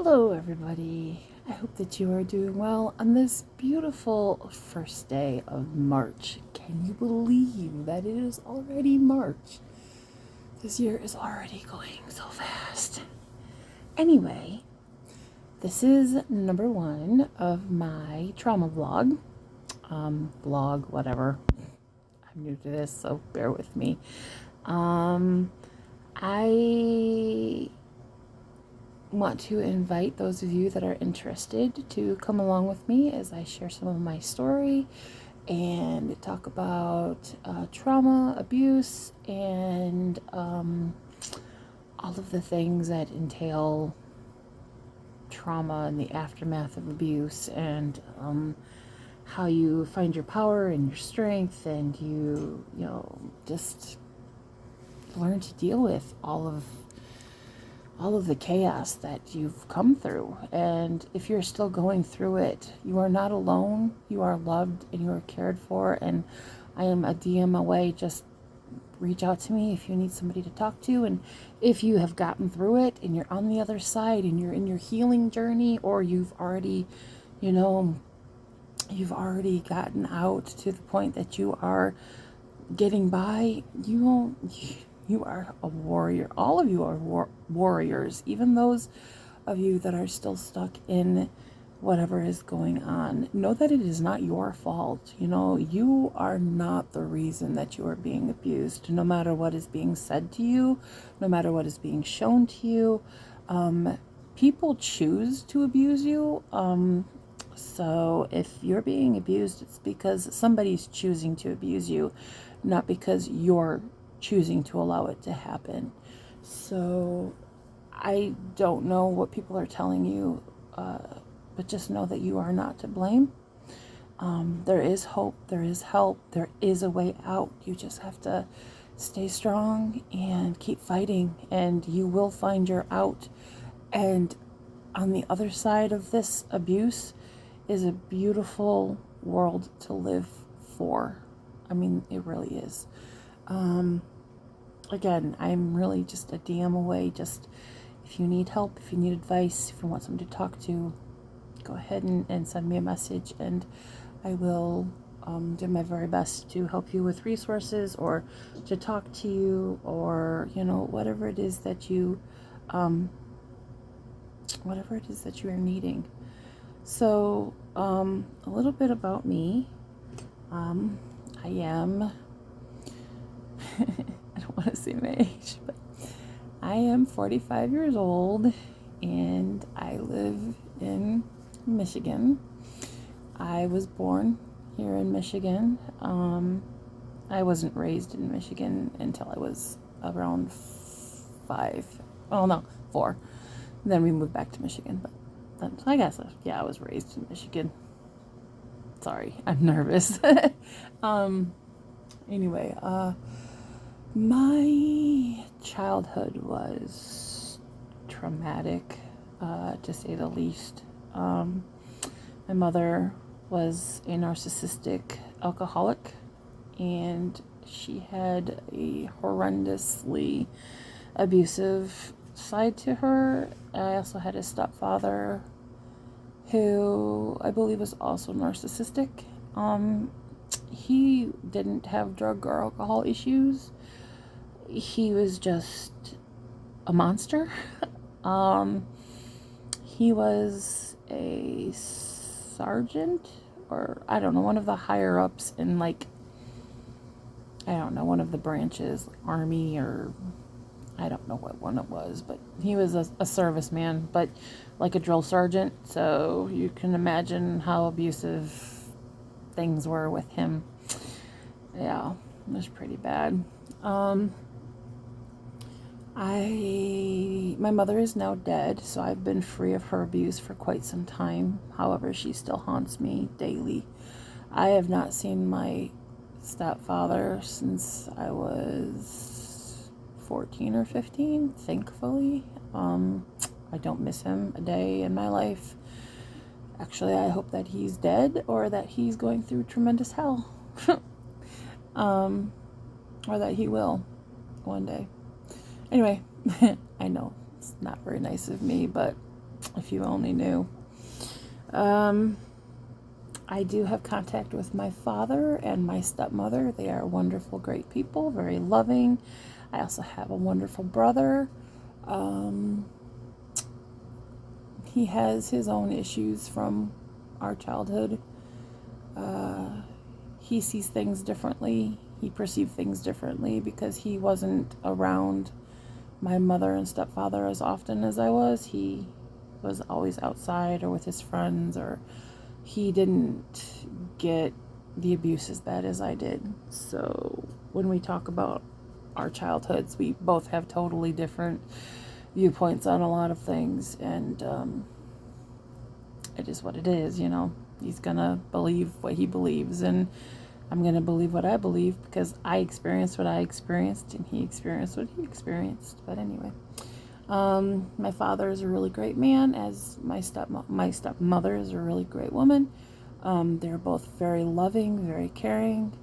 Hello, everybody. I hope that you are doing well on this beautiful first day of March. Can you believe that it is already March? This year is already going so fast. Anyway, this is number one of my trauma vlog. Vlog, whatever. I'm new to this, so bear with me. I want to invite those of you that are interested to come along with me as I share some of my story and talk about trauma, abuse, and all of the things that entail trauma and the aftermath of abuse, and how you find your power and your strength, and you just learn to deal with all of the chaos that you've come through. And if you're still going through it, you are not alone. You are loved and you are cared for. And I am a DM away. Just reach out to me if you need somebody to talk to. And if you have gotten through it and you're on the other side and you're in your healing journey, or you've already, you've already gotten out to the point that you are getting by, you are a warrior. All of you are warriors, even those of you that are still stuck in whatever is going on. Know that it is not your fault. You are not the reason that you are being abused, no matter what is being said to you, no matter what is being shown to you. People choose to abuse you. So if you're being abused, it's because somebody's choosing to abuse you, not because you're choosing to allow it to happen. So I don't know what people are telling you, but just know that you are not to blame. There is hope, there is help, there is a way out. You just have to stay strong and keep fighting, and you will find your out. And on the other side of this abuse is a beautiful world to live for. I mean, it really is. Again, I'm really just a DM away. Just if you need help, if you need advice, if you want someone to talk to, go ahead and send me a message, and I will do my very best to help you with resources, or to talk to you, or whatever it is that you are needing. So a little bit about me. I am I don't want to say my age, but I am 45 years old and I live in Michigan. I was born here in Michigan. I wasn't raised in Michigan until I was around 4. Then we moved back to Michigan, but I guess, I was raised in Michigan. Sorry, I'm nervous. Anyway, my childhood was traumatic, to say the least. My mother was a narcissistic alcoholic, and she had a horrendously abusive side to her. I also had a stepfather who I believe was also narcissistic. He didn't have drug or alcohol issues. He was just a monster. He was a sergeant, or I don't know, one of the higher ups in one of the branches, Army, or I don't know what one it was, but he was a serviceman, but like a drill sergeant, so you can imagine how abusive things were with him. Yeah, it was pretty bad. My mother is now dead, so I've been free of her abuse for quite some time. However, she still haunts me daily. I have not seen my stepfather since I was 14 or 15, thankfully. I don't miss him a day in my life. Actually, I hope that he's dead, or that he's going through tremendous hell. Or that he will one day. Anyway, I know it's not very nice of me, but if you only knew. I do have contact with my father and my stepmother. They are wonderful, great people, very loving. I also have a wonderful brother. He has his own issues from our childhood. He sees things differently. He perceives things differently because he wasn't around my mother and stepfather as often as I was. He was always outside or with his friends, or he didn't get the abuse as bad as I did. So when we talk about our childhoods, we both have totally different viewpoints on a lot of things, and it is what it is, you know. He's gonna believe what he believes, and I'm gonna believe what I believe because I experienced what I experienced and he experienced what he experienced. But anyway, my father is a really great man, as my stepmother is a really great woman. They're both very loving, very caring,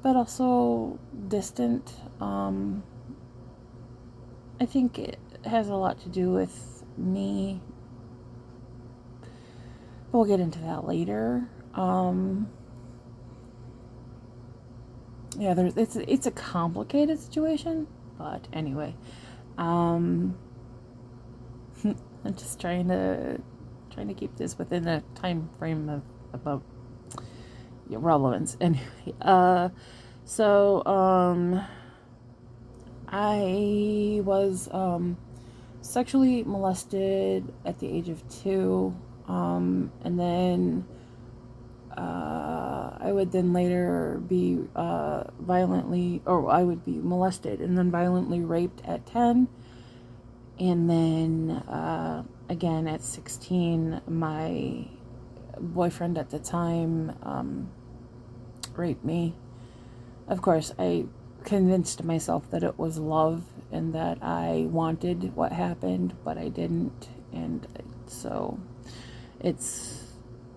but also distant. I think it has a lot to do with me. We'll get into that later. Yeah, it's a complicated situation, but anyway, I'm just trying to keep this within a time frame of about relevance. Anyway, I was sexually molested at the age of 2. And then I would then later be I would be molested and then violently raped at 10. And then again at 16, my boyfriend at the time raped me. Of course, I convinced myself that it was love and that I wanted what happened, but I didn't. And so it's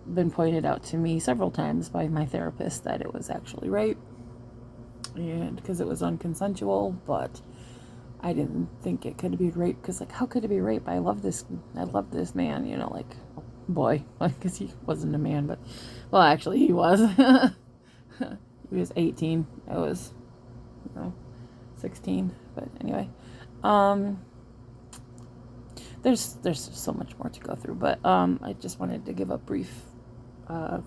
been pointed out to me several times by my therapist that it was actually rape, and because it was unconsensual. But I didn't think it could be rape, because like, how could it be rape? I love this man, you know, like, boy, because he wasn't a man, but well, actually he was. He was 18. I was 16. But anyway, there's so much more to go through, but I just wanted to give a brief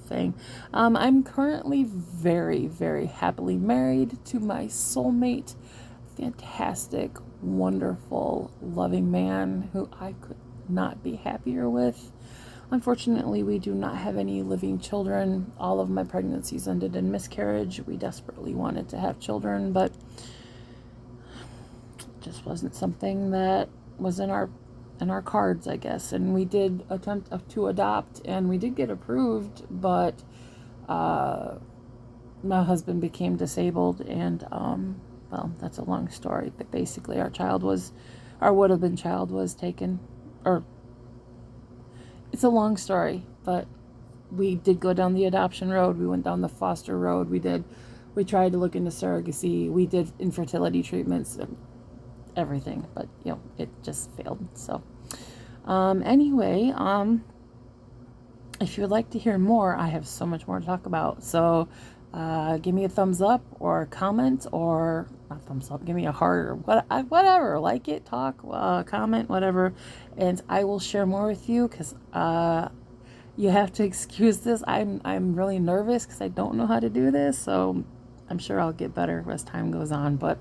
thing. I'm currently very, very happily married to my soulmate, fantastic, wonderful, loving man who I could not be happier with. Unfortunately, we do not have any living children. All of my pregnancies ended in miscarriage. We desperately wanted to have children, but it just wasn't something that was in our cards, I guess. And we did attempt to adopt, and we did get approved, but my husband became disabled, and well, that's a long story, but basically our would-have-been child was taken, or it's a long story, but we did go down the adoption road. We went down the foster road. We tried to look into surrogacy. We did infertility treatments, everything, but you know, it just failed. So anyway, if you would like to hear more, I have so much more to talk about. So give me a thumbs up or comment, or not thumbs up, give me a heart, or whatever, like it, talk, comment, whatever, and I will share more with you, because you have to excuse this. I'm really nervous because I don't know how to do this, so I'm sure I'll get better as time goes on. But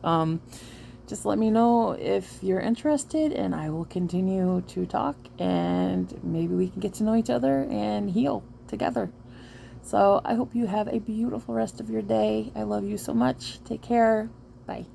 just let me know if you're interested, and I will continue to talk, and maybe we can get to know each other and heal together. So I hope you have a beautiful rest of your day. I love you so much. Take care. Bye.